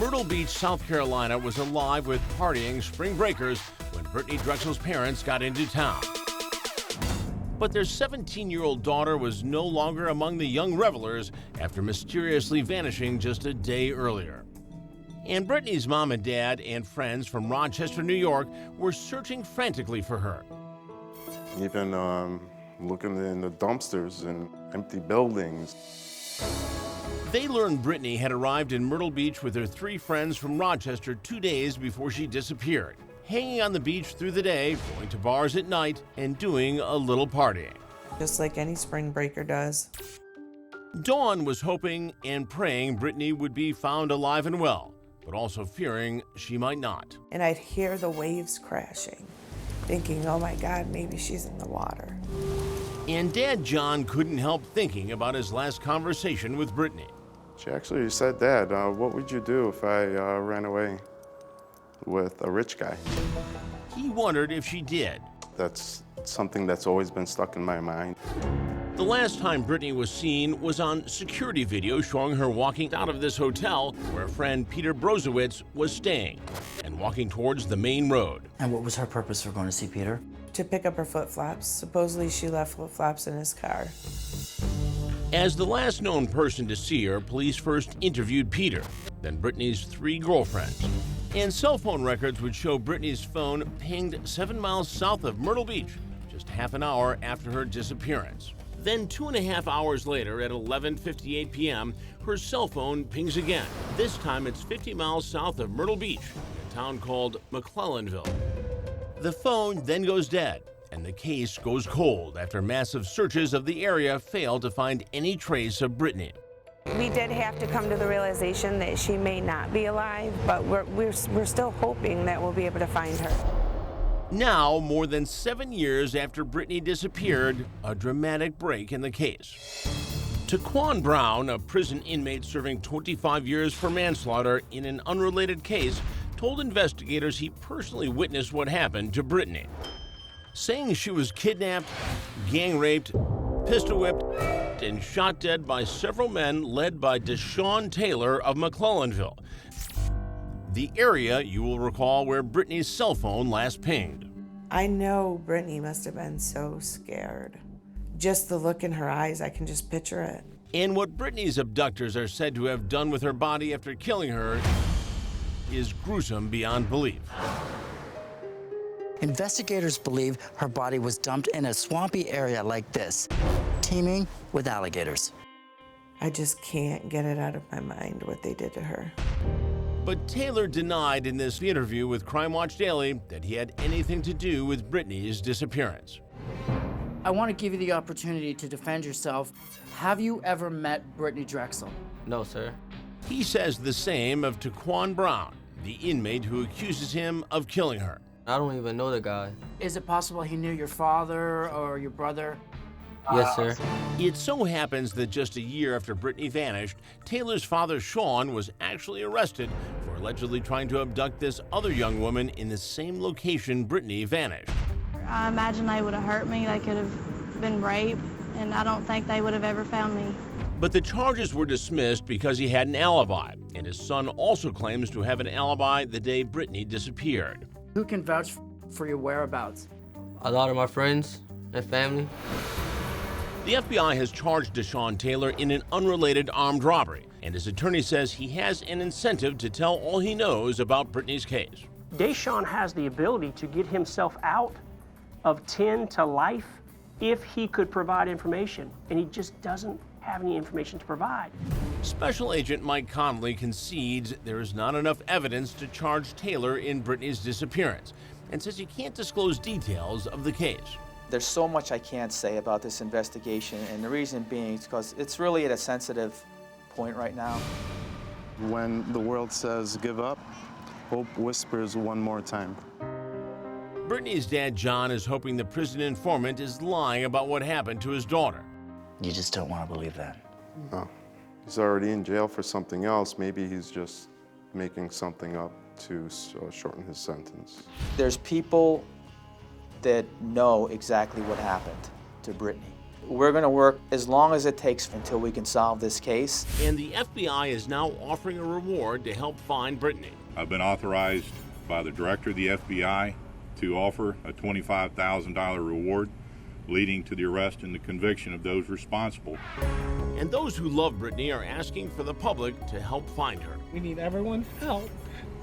Myrtle Beach, South Carolina was alive with partying spring breakers when Brittanee Drexel's parents got into town. But their 17-year-old daughter was no longer among the young revelers after mysteriously vanishing just a day earlier. And Brittanee's mom and dad and friends from Rochester, New York were searching frantically for her. Even looking in the dumpsters and empty buildings. They learned Brittanee had arrived in Myrtle Beach with her 3 friends from Rochester 2 days before she disappeared, hanging on the beach through the day, going to bars at night, and doing a little partying. Just like any spring breaker does. Dawn was hoping and praying Brittanee would be found alive and well, but also fearing she might not. And I'd hear the waves crashing, thinking, oh my God, maybe she's in the water. And Dad John couldn't help thinking about his last conversation with Brittanee. She actually said, Dad, what would you do if I ran away with a rich guy? He wondered if she did. That's something that's always been stuck in my mind. The last time Brittanee was seen was on security video showing her walking out of this hotel where friend Peter Brozowitz was staying and walking towards the main road. And what was her purpose for going to see Peter? To pick up her flip-flops. Supposedly she left flip-flops in his car. As the last known person to see her, police first interviewed Peter, then Brittanee's 3 girlfriends. And cell phone records would show Brittanee's phone pinged 7 miles south of Myrtle Beach, just half an hour after her disappearance. Then 2.5 hours later at 11:58 p.m., her cell phone pings again. This time it's 50 miles south of Myrtle Beach, in a town called McClellanville. The phone then goes dead, and the case goes cold after massive searches of the area failed to find any trace of Brittanee. We did have to come to the realization that she may not be alive, but we're still hoping that we'll be able to find her. Now, more than 7 years after Brittanee disappeared, a dramatic break in the case. Taquan Brown, a prison inmate serving 25 years for manslaughter in an unrelated case, told investigators he personally witnessed what happened to Brittanee, saying she was kidnapped, gang raped, pistol whipped, and shot dead by several men led by Deshaun Taylor of McClellanville, the area, you will recall, where Brittanee's cell phone last pinged. I know Brittanee must have been so scared. Just the look in her eyes, I can just picture it. And what Brittanee's abductors are said to have done with her body after killing her is gruesome beyond belief. Investigators believe her body was dumped in a swampy area like this, teeming with alligators. I just can't get it out of my mind what they did to her. But Taylor denied in this interview with Crime Watch Daily that he had anything to do with Brittanee's disappearance. I want to give you the opportunity to defend yourself. Have you ever met Brittanee Drexel? No, sir. He says the same of Taquan Brown, the inmate who accuses him of killing her. I don't even know the guy. Is it possible he knew your father or your brother? Yes, sir. It so happens that just a year after Brittanee vanished, Taylor's father, Sean, was actually arrested for allegedly trying to abduct this other young woman in the same location Brittanee vanished. I imagine they would have hurt me. They could have been raped, and I don't think they would have ever found me. But the charges were dismissed because he had an alibi, and his son also claims to have an alibi the day Brittanee disappeared. Who can vouch for your whereabouts? A lot of my friends and family. The FBI has charged Deshaun Taylor in an unrelated armed robbery, and his attorney says he has an incentive to tell all he knows about Brittanee's case. Deshaun has the ability to get himself out of 10 to life if he could provide information, and he just doesn't have any information to provide. Special Agent Mike Connelly concedes there is not enough evidence to charge Taylor in Brittanee's disappearance, and says he can't disclose details of the case. There's so much I can't say about this investigation, and the reason being is because it's really at a sensitive point right now. When the world says give up, hope whispers one more time. Brittanee's dad, John, is hoping the prison informant is lying about what happened to his daughter. You just don't want to believe that. No, he's already in jail for something else. Maybe he's just making something up to shorten his sentence. There's people that know exactly what happened to Brittanee. We're going to work as long as it takes until we can solve this case. And the FBI is now offering a reward to help find Brittanee. I've been authorized by the director of the FBI to offer a $25,000 reward, leading to the arrest and the conviction of those responsible. And those who love Brittanee are asking for the public to help find her. We need everyone's help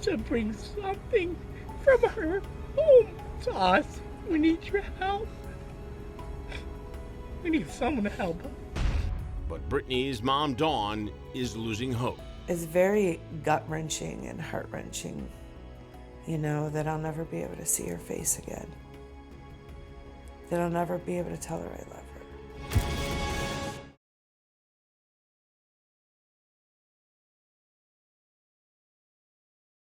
to bring something from her home to us. We need your help. We need someone to help her. But Brittanee's mom, Dawn, is losing hope. It's very gut-wrenching and heart-wrenching, you know, that I'll never be able to see her face again. That I'll never be able to tell her I love her.